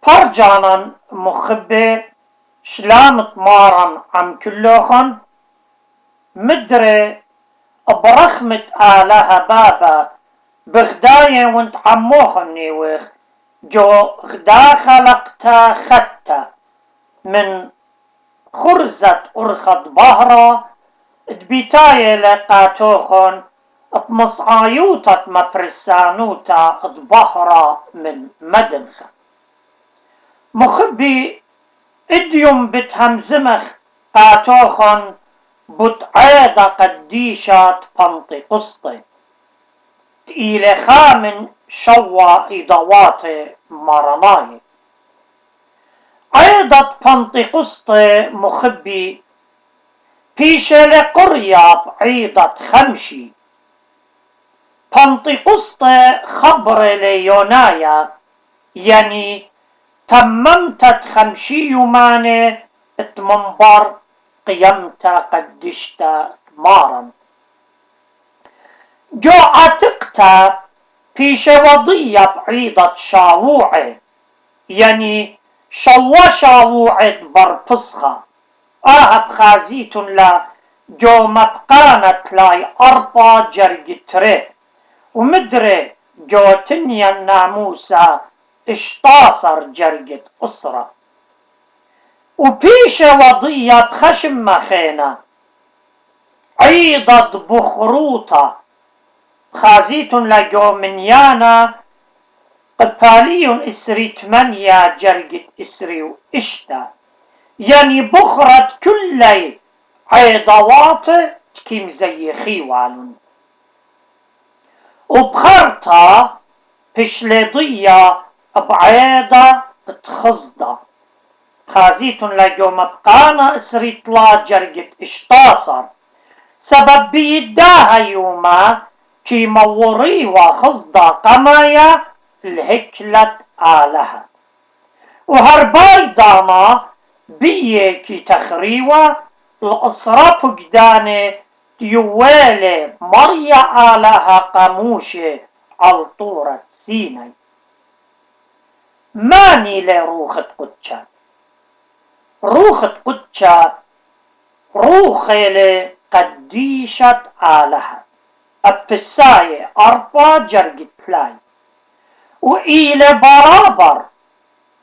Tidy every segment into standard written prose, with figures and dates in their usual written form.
برجانا مخبي شلامت مارا عم كلوخن مدري برخمة آلها بابا بغداية وانت عموخن نيوخ جو غدا خلقتا ختا من خرزة أرخد بهرة دبيتاية لقاتوخن بمصعايوتة مبرسانوتا ضبهرة من مدنخة مخبي اديوم بتهمزمخ قاتوخن بتعيدا قديشات بنطي قسطي تقيلة خامن شوا إضوات مرناي عيدة بنطي قسطي مخبي بيشة لقرية بعيدة خمشي بنطي قسطي خبر ليونايا يعني تممتت خمشي يوماني اتمنبر قيمتا قدشتا مارا جو عتقتا بيشة وضية بعيدة شاووعي يعني شاووعي بربصخة بخازيت لا جو مبقانت لاي أربا جرجتري ومدري جو تنيا الناموسة اشطاصر جرجت أسرة وبيشة وضية بخشم مخينة عيضة بخروطة خازيت لجو منيانا قبالي إسري 8 جرجت إسري وإشتا يعني بخرت كلي عيضوات كيم زي خيوان وبخرطة بشليضية بعيدة تخزدة خازيت لجو مبقانا إسري 3 جرجت إشتاصر سبب بيداها يوما كي موري وخزدة قمايا الهكلة آلها وهرباي داما بيه كي تخريوة الأسرة فقداني يوالي مريا آلها قاموشي عالطورة سيني ماني لروخة قدشة روخة قدشة روخي لقديشة آلها التساية 4 جرجت فلاي وإلى برابر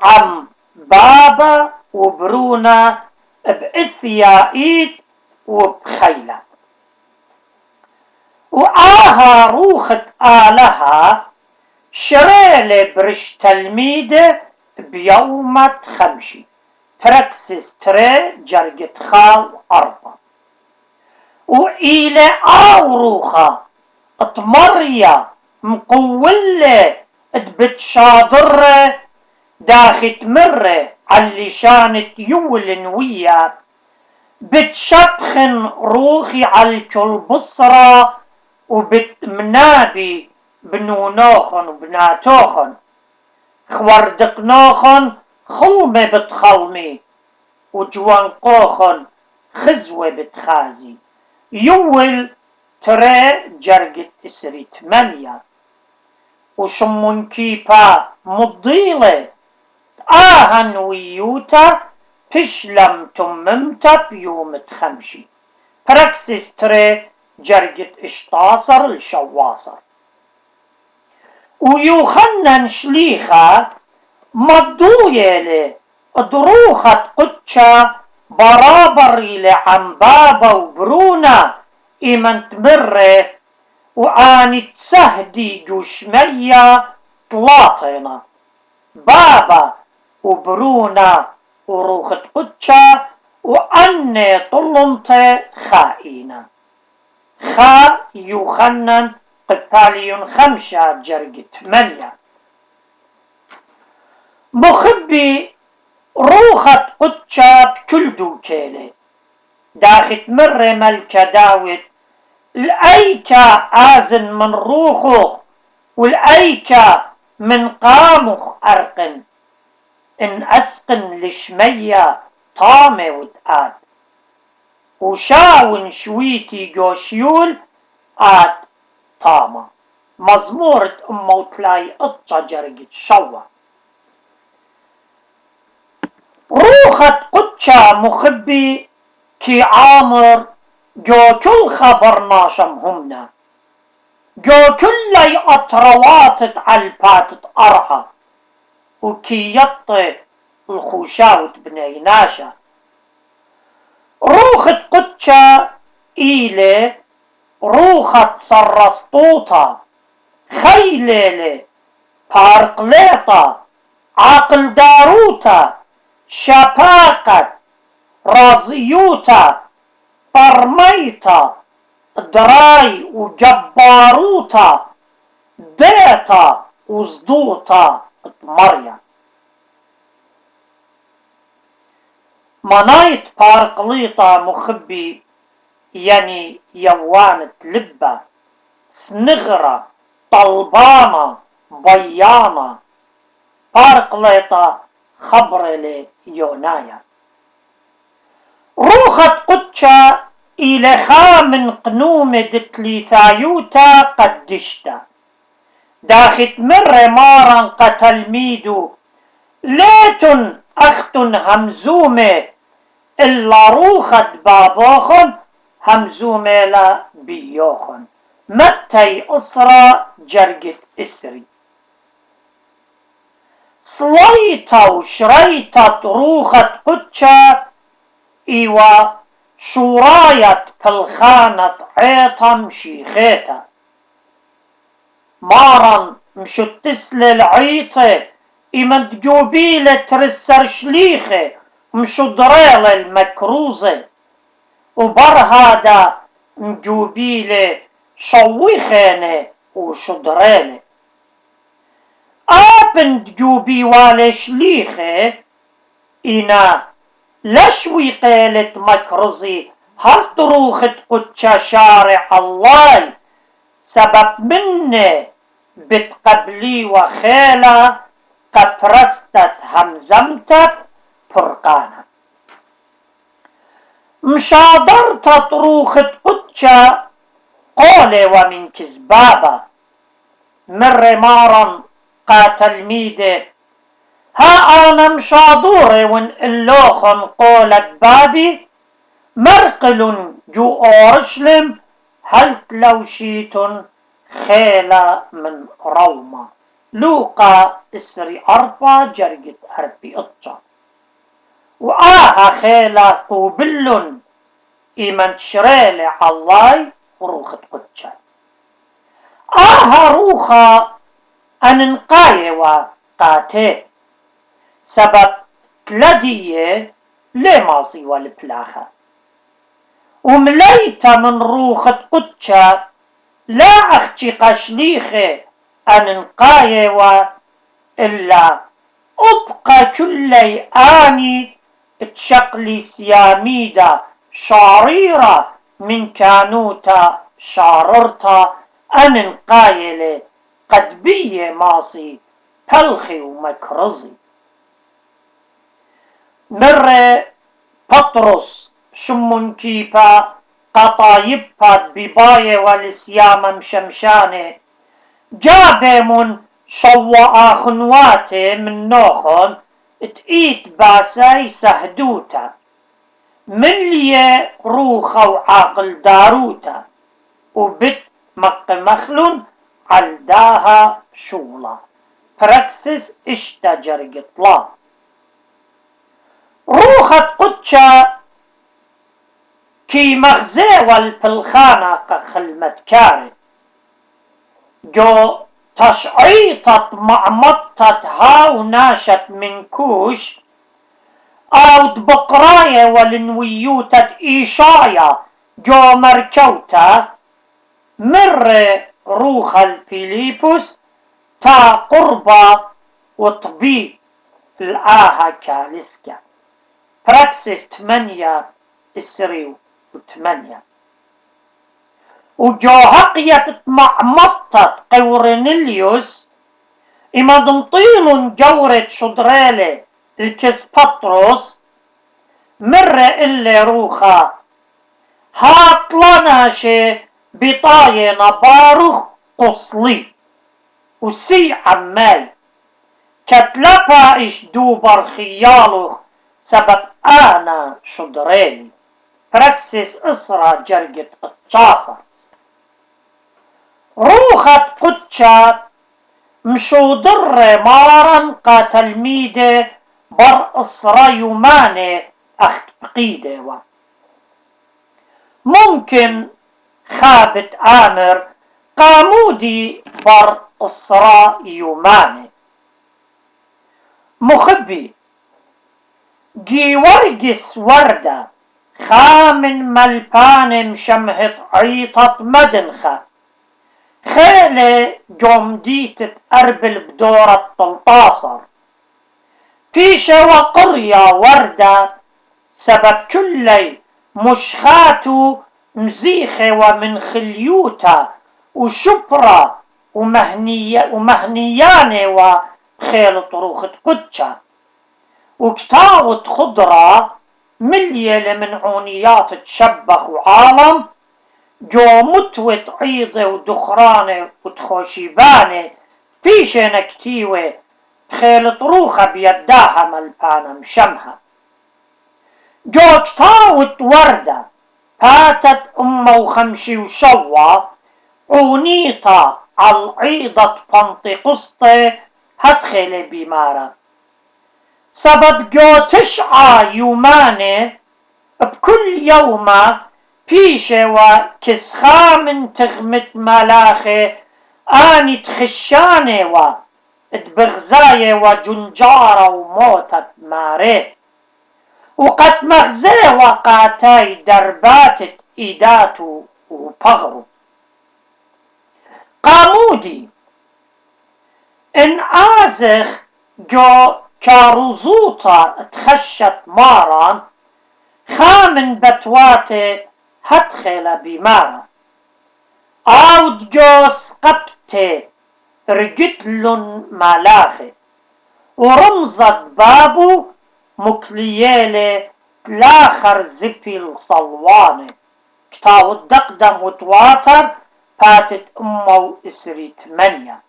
عم بابا وبرونا بإثيائيت وبخيلة وآها روخة آلها شريلة برش تلميدة بيومة خمشي تركسس تري جرجت خال 4 وإلى روخة اتمريا مقولة بتشاضرة داخت مرة علي شانت يولن ويا بتشبخن روخي على كل بصرة وبتمنابي بنونوخن وبناتوخن خوردقنوخن خلمة بتخلمي وجوانقوخن خزوة بتخازي يول تري جرجت إسري 8 وشمون كيبا مضيلة آهن ويوتا بشلم تممتا بيوم خمشي براكسس تري جرجت اشتاصر الشواصر ويوخنن شليخة مضوية دروخة قدشة برابري لعمبابا وبرونا إيمن تمره وآني تسهدي جوشمية طلاطينا بابا وبرونا وروخة قدشة وأني طلنت خائنة خا يوخنن قباليون 5 جرجة 8 مخبي روخة قدشة بكل دوكيلة داخت مرة ملكة داوت الأيكا آزن من روخه والأيكا من قامخ أرقن إن أسقن لشمية طامة وتآد وشاون شويتي جوشيول آد طامة مزمورة أمه تلاي قطة جرجت شوى روخت قدشا مخبي كي عامر جو كل خبر ناشم همنا جو كل أطرواتت عالباتت أرعى وكي يطي الخوشاوت بنيناشا روخت قدشا إيلي روخت سرسطوطا خيليلي بارقليطا عقل داروتا شباقت رازيوتا برميتا دراي وجباروتا ديتا وزدوتا مريم منايت بارقليطا مخبي يعني يوانة لبة سنغرة طلبانة ضيانة بارقليطا خبرلي يونايا روخت قدشا إلى خامن قنومة دتليثايوتا قدشتا داخت مر مارا قتلميدو ليتن أختن همزومة إلا روخت بابوخن همزومة لا بيوخن متى أسرى جرقت إسري صليتا وشريتا روخت قدشا إيوا شورايت بالخانة عيطا مشيخيتا مارا مشتسل العيطة إمن تجوبيلة ترسر شليخة مشدريلة المكروزة وبرهادا مجوبيلة شويخينة وشدريلة آبن تجوبي والي شليخة إنا لشوي قيلة مكرزي هل تروخت قدشا شارع الله سبب مني بتقبلي وخيلة قبرستت همزمتت فرقانا مشادرت تروخت قدشا قولي ومن كذبابا مر مارا قاتل ميدي ها أنا مشادوري ونقلوخن قولت بابي مرقل جو أورشلم هل تلوشيتن خيلة من روما لوقا إسري أربا جرقت أربي إطجا وآها خيلة قوبل إيمن تشريلي عالله وروخت قدشا آها روخا أننقاي وقاتي سبب تلدية لماصي والبلاخة ومليت من روخة قدشا لا أختي قشليخة أننقاي إلا أبقى كلي آني تشقلي سياميدا شاريرة من كانوتا شاررتا أننقايلي قد بي ماصي بلخي ومكرزي مر بطرس شمون كيبا قطايبات بباية والسيامة مشمشانة جابمون شوا خنواتي من نوخن تقيت باساي سهدوتا ملي روخة وعاقل داروتا وبت مخلون عالداها شولا براكسس اشتجر قطلا روخت قدشا كي مخزي والبلخانة قخلمت كاري جو تشعيطت معمطت هاو ناشت من كوش او بقراية والنويوتت ايشايا جو مركوتا مر روخ الفيليبوس تا قربا وطبي الآها كالسكا براكسس 8 إسريو و8 وجو هقيت معمطت قورنيليوس إما دمطيل جورة شدرالي الكس بطرس مر إلي روخا هاطلناشي بطاية نباروخ قصلي وسي عماي كتلبا إش دوبر خيالوخ سبب أنا شدريلي براكسس إسرا جرجت التشاصر روخت قدشة مشودر مارا قاتلميدة بر إسرا يماني أخت بقيدة ممكن خابت آمر قامودي بر إسرا يماني مخبي جي ورقس وردة خامن ملبان مشمهت عيطة مدنخة خيلة جمديت أربل بدورة طلطاصر فيشة وقرية وردة سبب كلي مشخاتو مزيخة ومن خليوتا وشبرة ومهنيانة وخيل طروخة قدشة وكتاوة خضرة ملية من عونيات تشبخ وعالم جو متوة عيضة ودخرانة وتخوشيبانة فيشة نكتيوة خيل طروخة بيداها ملبانة مشمها جو كتاوة وردة باتت أمه وخمشي وشوى عونيطة عالعيضة بنطقسطة هتخيلي بمارة سبب جو تشعى يومانه بكل يومه بيشة وكسخام تغمت ملاخي آني تخشانه وتبغزاية وجنجارة وموتت ماري وقد مغزاه وقاتاي درباتت إيداتو وبغرو قامودي إن آزخ جو كاروزوطا تخشت ماران خامن بتواتي هتخيل بمارا عود جو سقبتي رجتلن ملاخي ورمزت بابو مكليالي تلاخر زبي الصلواني كتاو الدقدم وتواتر باتت أمه إسري 8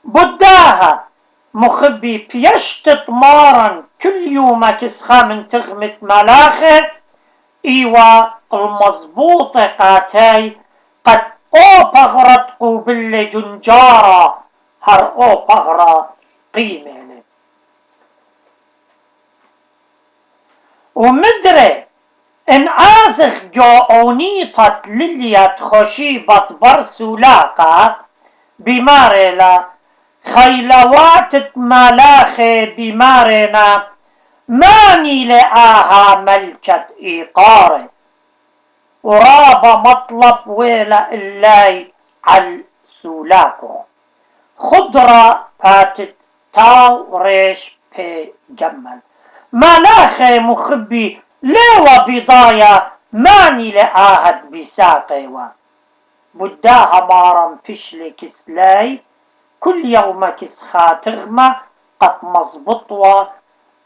بداها مخبي بيشتت مارا كل يوم كسخا من تغمت ملاخه إيوا المزبوطة قاتاي قد أو بغرت قوبل جنجارة هر أو بغرة قيمة ومدري إن آزخ جو أونيطة للية خشيبة برسولاقة بمارلا خيلوات ملاخي بمارنا ماني لآها ملكة إيقاري ورابا مطلب ويلا اللاي على سولاكو خضرة باتت تاو ريش بي جمل ملاخي مخبي ليوا بضايا ماني لآهد بساقيوا بداها مارم فشلي كسلاي كل يوم كسخا تغمى قد مزبطوا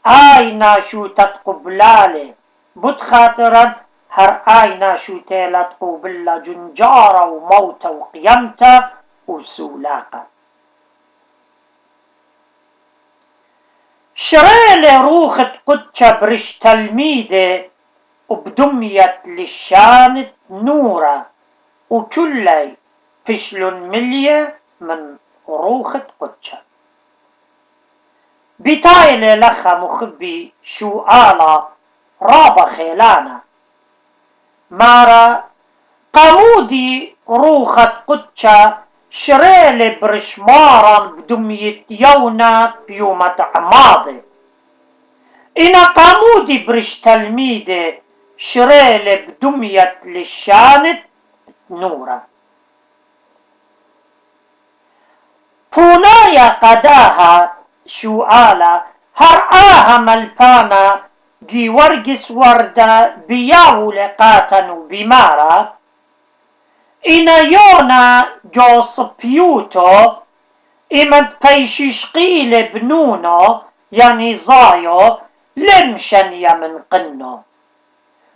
آينا شو تتقبلالي بد خاطرا هر آينا شو تيلت قبلا جنجارة وموت وقيمتا وسولاقة شريلي روخت قدشة برش تلميدة وبدمية للشانت نورة وكلي فشل ملية من روخت قدشة بتايلي لخا مخبي شو آلا رابا خيلانا مارا قامودي روخت قدشة شريلي برشمارا بدمية يونا بيومة عماضي إنا قامودي برش تلميدة شريلي بدمية للشانت نورة بونايا قداها شو آلا هر آها ملبانا جي ورقس وردة بياو لقاتن وبمارا إنا يونا جو صبيوتو إمد بيشيشقيل بنونو يعني زايو لمشن يا من قنو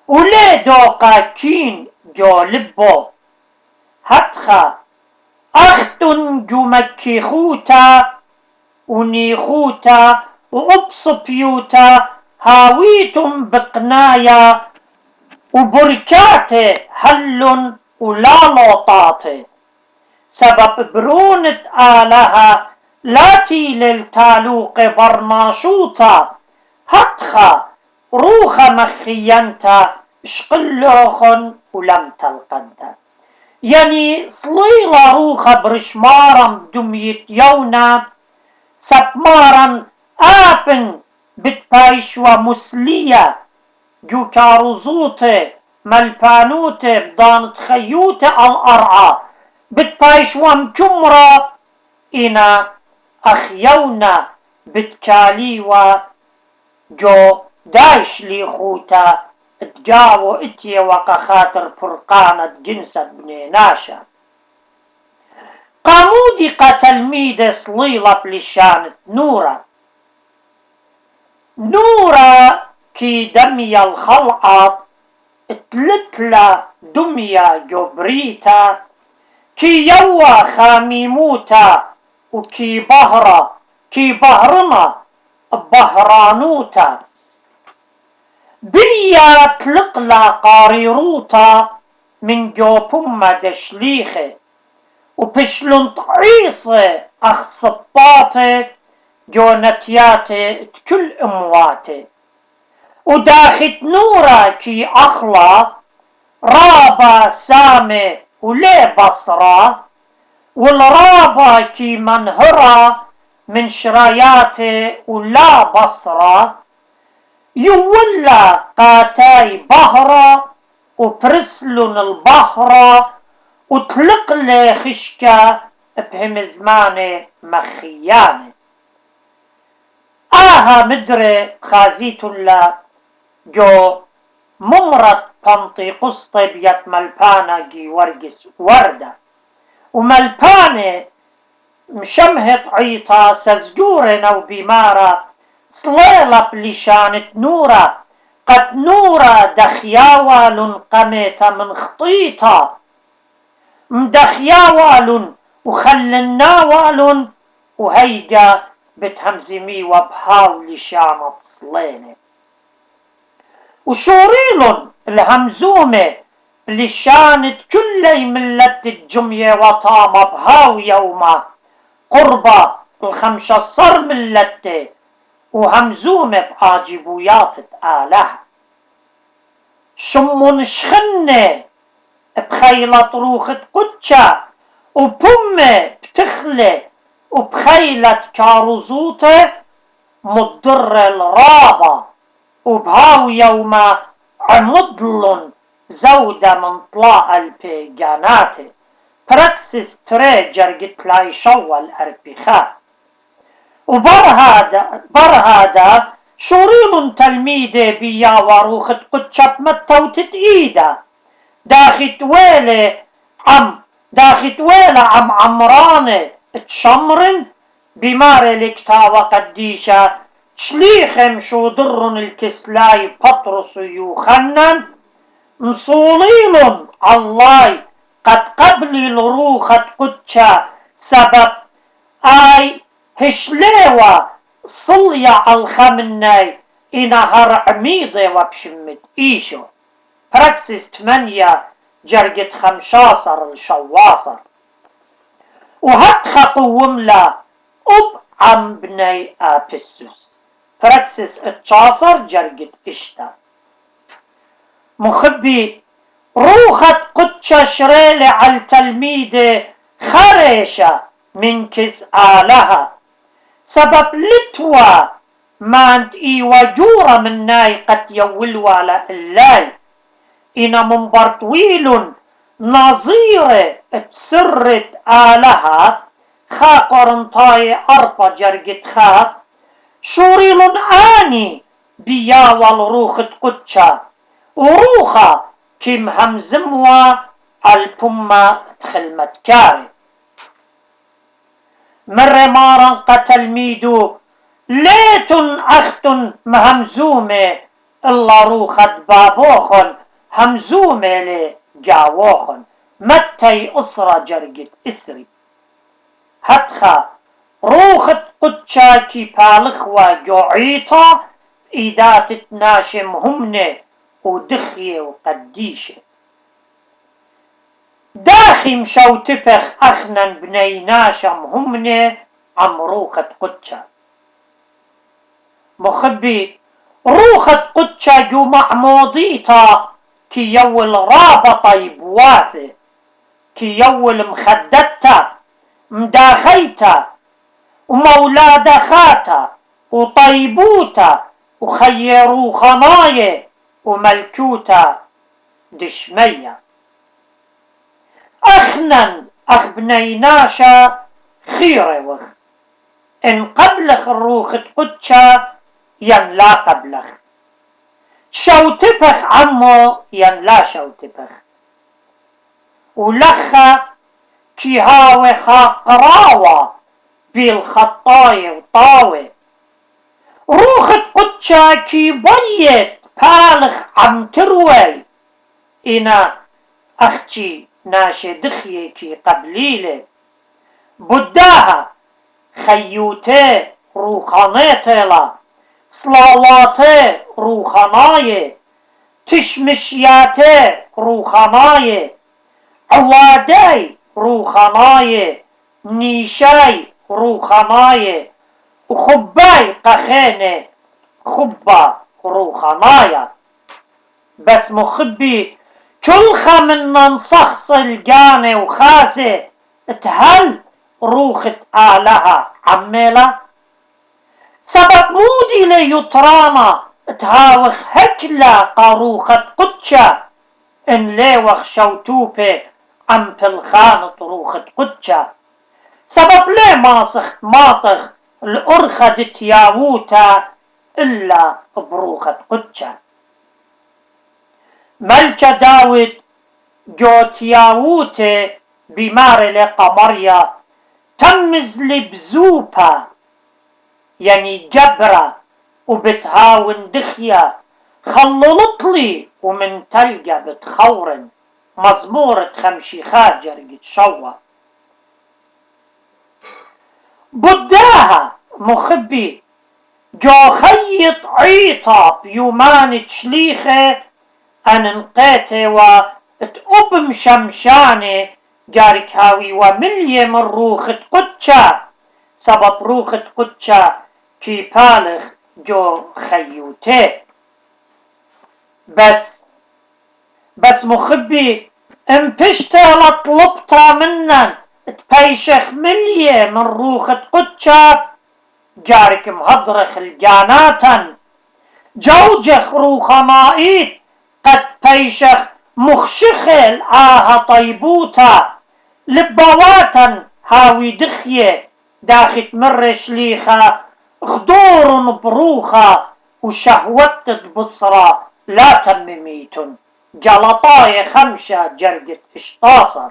وليدو قاكين جو لبو هتخا أختن جو مكيخوتا ونيخوتا وأبصبيوتا هاويتم بقنايا وبركاته هل ولا لوطاته. سبب برونة آلها لاتي للتالوق برناشوطة هتخا روخ مخينتا شقلوخن ولم تلقنتا. يعني صليلة روخ برشمارم دميت يونا سبمارا آبن بتبايش ومسلية جو كاروزوته ملبانوته بدانت خيوته الأرعى بتبايش ومجمرة إنا أخيونا بتكاليوا جو دايش لي خوتا تجاو اتيا وقخاطر فرقانة جنسة بنيناشا. قامودي قتلميد صليلة بلشانة نورا كي دمي الخلعة تلتلا دميا جبريتا كي يوا خاميموتا وكي بهرة كي بهرنا بهرانوتا بيا تلقلا قاريروتا من جو بما دشليخه وبشلون طعيصه اخصباته جو نتياته كل امواته وداخت نورا كي اخلا رابا سامي ولي بصرة والرابا كي منهرة من شراياته ولا بصرة يولا قاتاي بهرة وبرسلون البهرة وطلق لي خشكة بهم زماني مخياني. مدري خازيت الله جو ممرت طنطي قسطي بيت ملبانا جي ورقس وردة وملباني مشمهت عيطا سزجورنا وبمارة صليلة بلشانة نورا قد نورا دخياوال قميتا من خطيطة مدخياوال وخلناوال وهيجا بتهمزمي وبهاو لشانة صلينة وشوريلن الهمزومة لشانة كل ملت الجمية وطامة بهاو يوما قربة الخمشة صر ملته وهمزومة بعاجبويات آله شمون شخنة بخيلة روخة قدشة وبمة بتخلة وبخيلة كاروزوته مضر الرابة وبهاو يوما عمضل زودة من طلاء البيجانات براكسس تريجر قتلاي شوال أربيخات وبرهادا شوريل تلميذي بيا وروخت قدشة متوتت إيدا داخت ويلة عم عمرانة تشمرن بماري لكتاوة قديشة تشليخم شو درن الكسلاي بطرس يوخنن مصوليل الله قد قبلي لروخة قدشة سبب آي هشليوة صليا الخمناي إنهر عميضة وبشمت إيشو براكسس 8 جرجة 15 الشواصر وهتخ قوم لا عم بني آبسوس براكسس 19 جرجة إشتا مخبي روخة قدشة شريلة على التلميذة خريشة من كس آلها سبب لتوا مانت وجورة من ناي قد يولوا لإلاي إنا منبر طويل نظيرة تسرت آلها خا قرنطاي أربع جرجة خا شوريل آني بيا والروخة قدشة وروخة كم همزموا البمة تخلمت كاري مر مارا قتل ميدو ليتن أختن مهمزومة الله روخة بابوخن همزومة لي جاووخن متى أسرى جرجت إسري هتخا روخة قدشا كي بالخوا جوعيتا إيدات تناشم همنة ودخية وقديشة. داخي مشو تفخ أخنن بني ناشم همنة عمروخة قدشة. مخبي روخة قدشة جو معموضيتا كي يول رابطة بواثة، كي يول مخددتا مداخيتا ومولاد خاتا وطيبوتا وخيرو خناية وملكوتا دشمية. أخنن أخ بنيناشا خيرة وخ إن قبلخ الروخة قدشا ين لا قبلخ، شو تبخ عمو ين لا شو تبخ، ولخا كي هاوي خاقراوة بالخطاية وطاوة. روخة قدشا كي بيت بالخ عم تروي إنا أختي ناشي دخية كي قبليلة بداها خيوتي روخانيتي صلاواتي روخاناية تشمشياتي روخاناية عوادي روخاناية نيشاي روخاناية وخباي قخينة خبا روخانايا. بس مخبي كل من ننصخص الجانة وخاسة تهل روخة آلها عميلة سبب مودي ليطرانا تهاوخ هكلا قاروخة قدشة إن ليوخ شوتوبة عم بالخانة روخة قدشة سبب ليه ماسخ ماطخ الأرخة دتياووتا إلا بروخة قدشة. ملكة داود جوتياووتا بمار لقمريا تمز لبزوبا يعني جبرة وبتهاون دخية خللطلي ومن تلقى بتخورن مزمورة خمشي خاجر قد شوى. بداها مخبي جو خيط عيطة بيومان تشليخة أن انقيته وتقب مشمشانة جارك هاوي وملية من روخة قدشة سبب روخة قدشة كي بالغ جو خيوته. بس مخبي امبشته لطلبتا منن تبيشخ ملية من روخة قدشة جارك مهضرخ الجاناتا جوجخ روخنائيت قد بيشخ مخشخل طيبوتا لبواتا هاوي دخية داخت مر شليخة خدور بروخة وشهوت بصرة لا تمميتن جلطاية خمشة جرقت اشطاصر.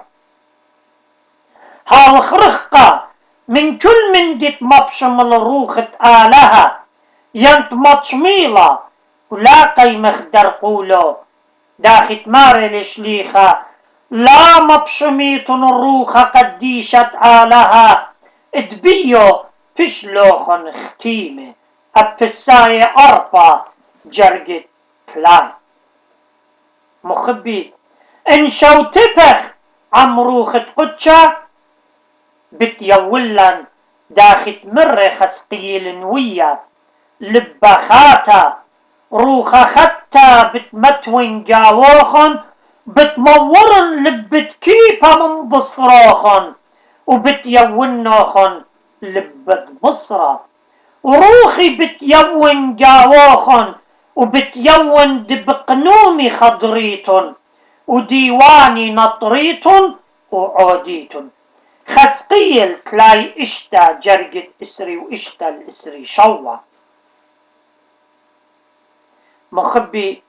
هاو خرخقة من كل من ديت مبشم الروخة آلها ينت مطشميلة ولا قيمخ درقولو داخت ماري لشليخة لا مبشميتن الروخة قديشت آلها ادبيو فشلوخن ختيمة ابساية أربا جرقت تلاي. مخبي ان شو تبخ عمروخة قدشة بتيولن داخت مر خسقيل نوية لبخاتا روخة ختا بتمتون جاووخن بتمورن لبت كيبا من بصراخن وبتيونوخن لبت بصرة وروخي بتيون جاووخن وبتيون دبقنومي خضريتن وديواني نطريتن وعوديتن. خسقيل تلاي اشتا جرقت اسري واشتا الاسري شوى. مخبي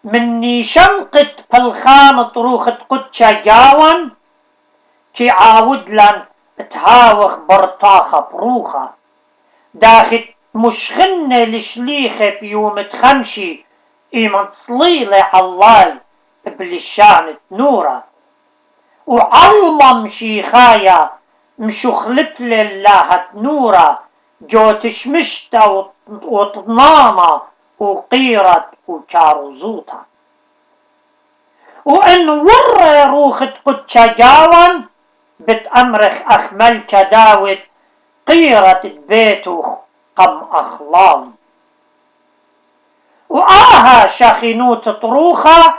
مني شنقت بالخانة روخة قدشة جاون كي عاود لن تهاوخ برطاخة بروخة داخت مشخنة لشليخة بيوم تخمشي ايمن صليلة عالله بلشانة نورة وعلمم شيخايا مشخلت لله نورة جو تشمشتا وطنانا وقيرت وكاروزوتا وإن ور روخت قدشا جاون بتأمرخ أخ ملكة داود قيرت بيتو قم أخلال وآها شاخنوت طروخة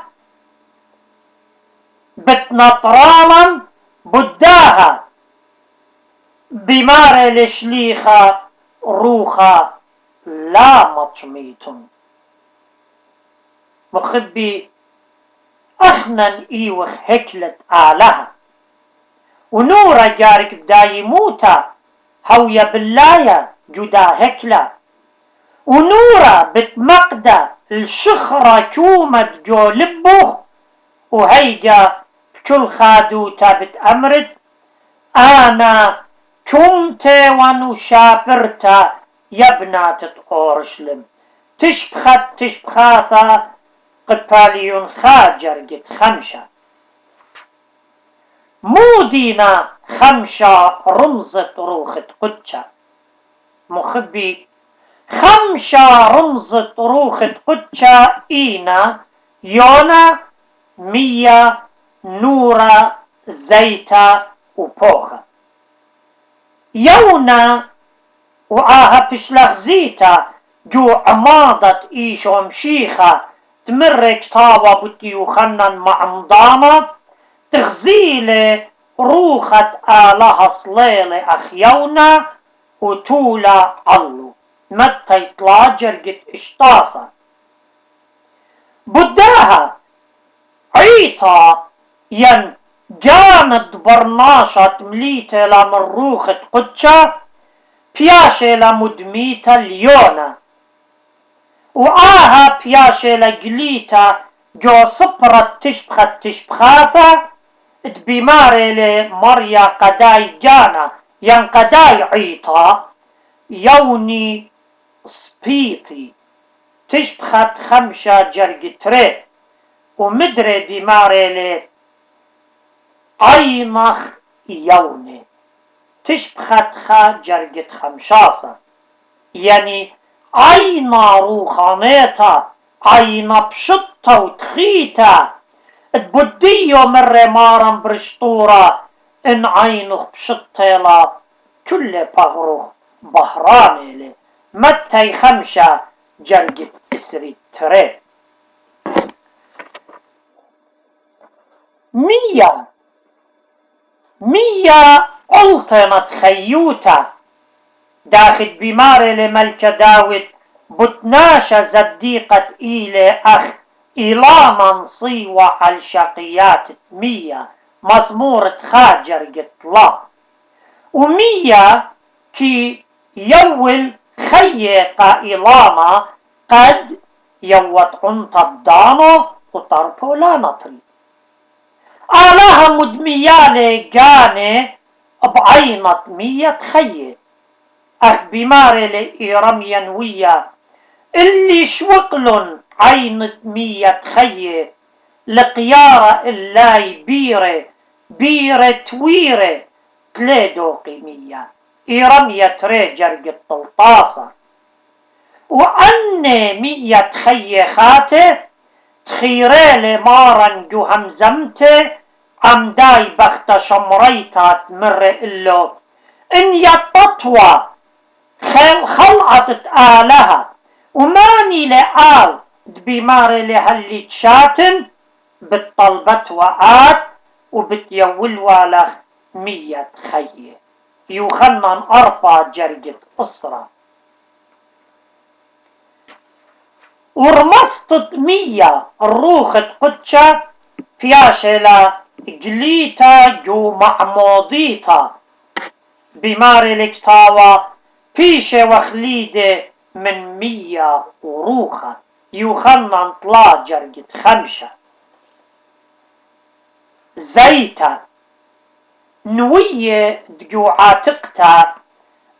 بتنطرالا بداها بمار الشليخة روخة لا مطميتن مخبي أخنن إيوخ هكلت آلها ونورا جارك بدايموتا هويا باللايا جدا هكلا ونورا بتمقدة الشخرة كومت جو لبوخ وهيجا بكل خادوتا بتأمرت أنا كنت ونشابرتا يبنات أورشلم تشبخاثا قباليون خاجر قد خمشة مودينا خمشة رمزة روخة قدشة مخبي خمشة رمزة روخة قدشة إينا يونا مية نورا زيتا وبوخة يونا وآها بشلخ زيتا جو عماضة إيش ومشيخة تمرك طاوة بتيو خنن معمضانة تغزيلة روخة آلها صليلة أخيونا وتولا علو متى يطلع جرقت اشتاصة بداها عيطا ين جانت برناشة مليتة لمروخة قدشة بياشة لمدميتة اليونا وآها بياشة لقليتا جو صبرت تشبخاثة بماري لمريا قداي جانا ين قداي عيطا يوني سبيتي تشبخت خمشة جرقتري ومدري بماري لي عينخ يوني تشبخت جرقت خمشاسة يعني عينا روخانيتا عينا بشطة وتخيتا تبديو مرة مارا برشطورة ان عينخ بشطة لا كل بغروخ بهراني لي متى خمشة جرقت اسري تري مية ألطمت خيوتا داخل بماري لملكة داود بتناشا زديقة إيلي أخ إلاما صيوة على شقيات مية مزمورة خاجر قطلا ومية كي يول خيقة إلاما قد يوت عنطب دانو وطرفو لا نطري آلها مدميالي جاني بعينة مية خيه أخ بماري لإيرام ينوية اللي شوقلن عينة مية خيه لقيارة اللاي بيرة تويرة تليدو قيمية إيرام يتريجر قطلطاسة وأني مية خيه خاته تخيري مارن جو همزمته عمداي بخت شمريتا تمر إلو إن يتطوى خلعت آلها وماني لآل بماري لهاللي تشاتن بالطلبت وآت وبتيول والخ مية خيه يوخنن أربع جرقة أسرة ورمسطت مية الروخة قدشة بياشلا جليتا جو معموديتا بماري الكتاوة بيشة وخليدة من مية وروخة يوخنن طلا جرقة خمشة زيتا نوية دجو عاتقتا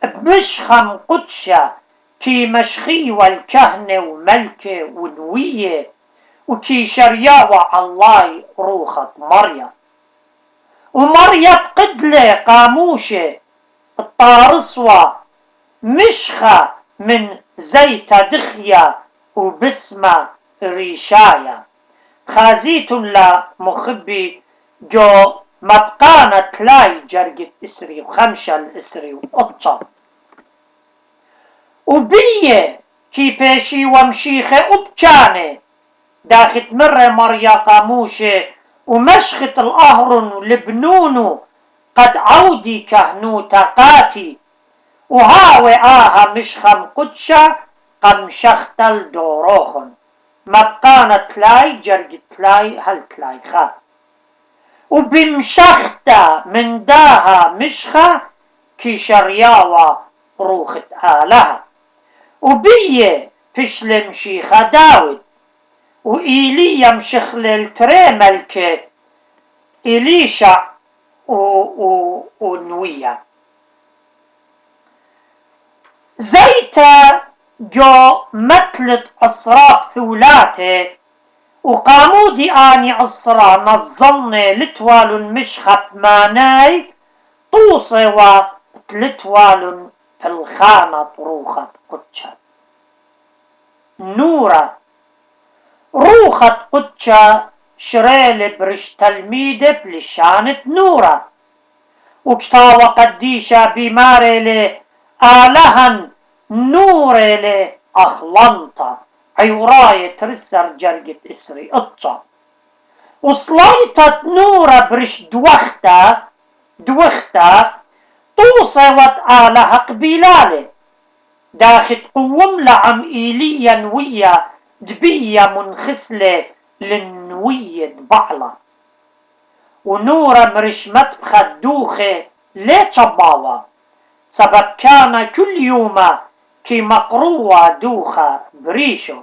بمشخم قدشة كي مشخي والكهنة وملكة ونوية وكي شرياوة الله روخة مريم ومريم قدلة قاموشة الطارصوة مشخة من زيت دخيا وبسمة ريشايا. خازيت لا مخبي جو مبقانا تلاي جرقت اسري وخمشة الاسري وقطة. وبيه كي بيشي ومشيخة وبجاني داخت مرة مريا قاموشة ومشخت الأهرن ولبنونو قد عودي كهنو تقاتي وهاوي مشخم قدشة قم شختل دوروخن مبقانا تلاي جرقت تلاي هل تلاي خا. وبمشختا من داها مشخة كي شرياوة روخت آلها. وبيه فشل مشيخة داود وإيليا مشخلل تري ملكة إليشع ونوية. زيتا جو متلت أسرات ثولاته وقامودي آني عصرا نظمني لتوال المشخة ماناي طوصي وتلتوال في الخانة طروخة قدشة. نورة روخة قدشة شريل برش تلميدة بلشانة نورة وكتاوة قديشة بماري آلهن نوري أخلنطة عيوراية ترسر جرقة إسري إطشا. وصليتت نورة برش دوختا توصوت آلها قبيلالي داخت قوم لعم إيليا نوية دبية منخسلة للنوية دبعلة. ونورة مرش متبخة دوخة ليه تشباوة سبب كان كل يوم كي مقروة دوخة بريشو.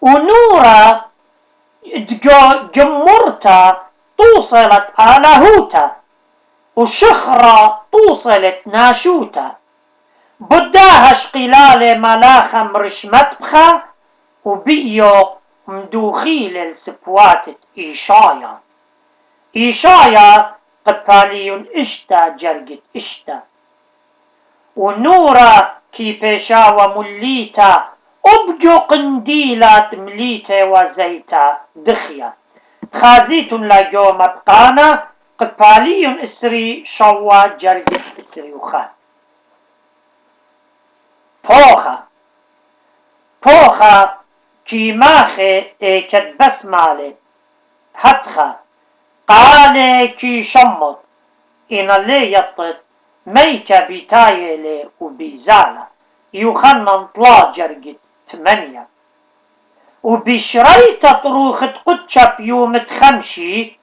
ونورة جمرتا توصلت آلهوتا وشخرة توصلت ناشوتا بداها شقلالة ملاخة مرش متبخة وبيو مدوخيل السبواتة إيشايا قباليون اشتا جرقت اشتا. ونورا كي بيشاوة مليتا أبجو قنديلات مليتا وزيتا دخيا. خازيت لجو مبقانا قباليون اسري شوا جرقت اسري وخان. بوخا كي ماخي ايكت بسمالي هتخا قالي كي شمط إن اللي يطت ميكا بتايلي وبيزالة يوخنن طلا جرقت 8. وبشريتا طروخت قدشة بيوم تخمشي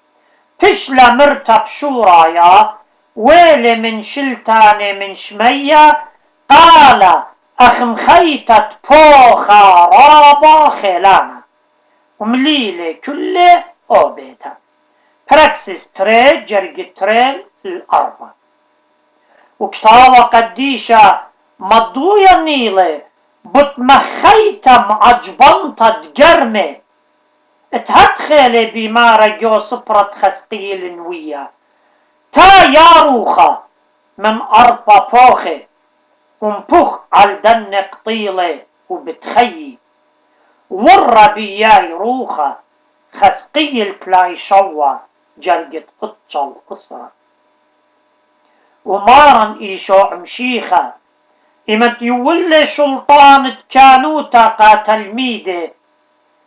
تشلا مرتب شورايا ويلي من شلتاني من شمية قال أخم خيتت بوخا رابا خيلانا ومليلي كله أوبيتا. براكسس تريل جرقت تريل الأربع. وكتاوة قديشة مضوية نيلة بتمخيتا معجبنطة تجرمة اتهدخلي بمارة جو صبرة خسقيل نوية تا ياروخة من أربع بوخة ومبوخ عالدن قطيلة وبتخيي ورا بياي روخة خسقيل تلاي شوا جرقت قطشة القصرة. ومارن إيشو مشيخة إمت يولي شلطانة كانوتا قاتل ميدة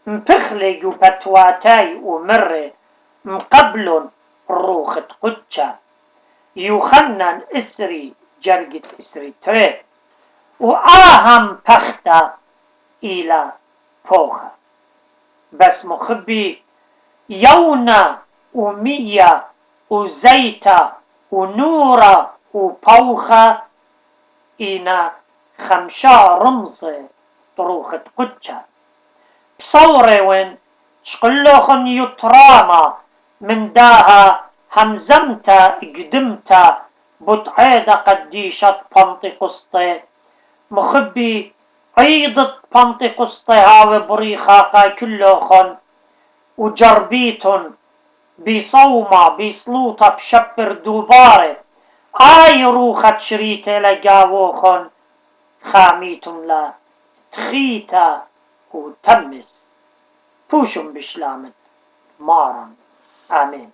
مبخلق وبتواتاي ومرة مقبل روخة قدشة يوخنن اسري جرقت اسري تري وآهم بختا إلى فوخة. بس مخبي يونا ومية وزيتا ونورة وبوخة إنا 5 رمصة طروخة قدشة بصورة وين شقلوخن يطراما من داها همزمتا قدمتا بطعيدة قديشة بنطقسطي مخبي عيدة بنطقسطي هاوي بريخاقا كلوخن وجربيتن بصومة بصلوطة بشبر دوبارة روخة شريتة لقاووخن خاميتم لا تخيتا وتمس بوشم بشلامت مارا آمين.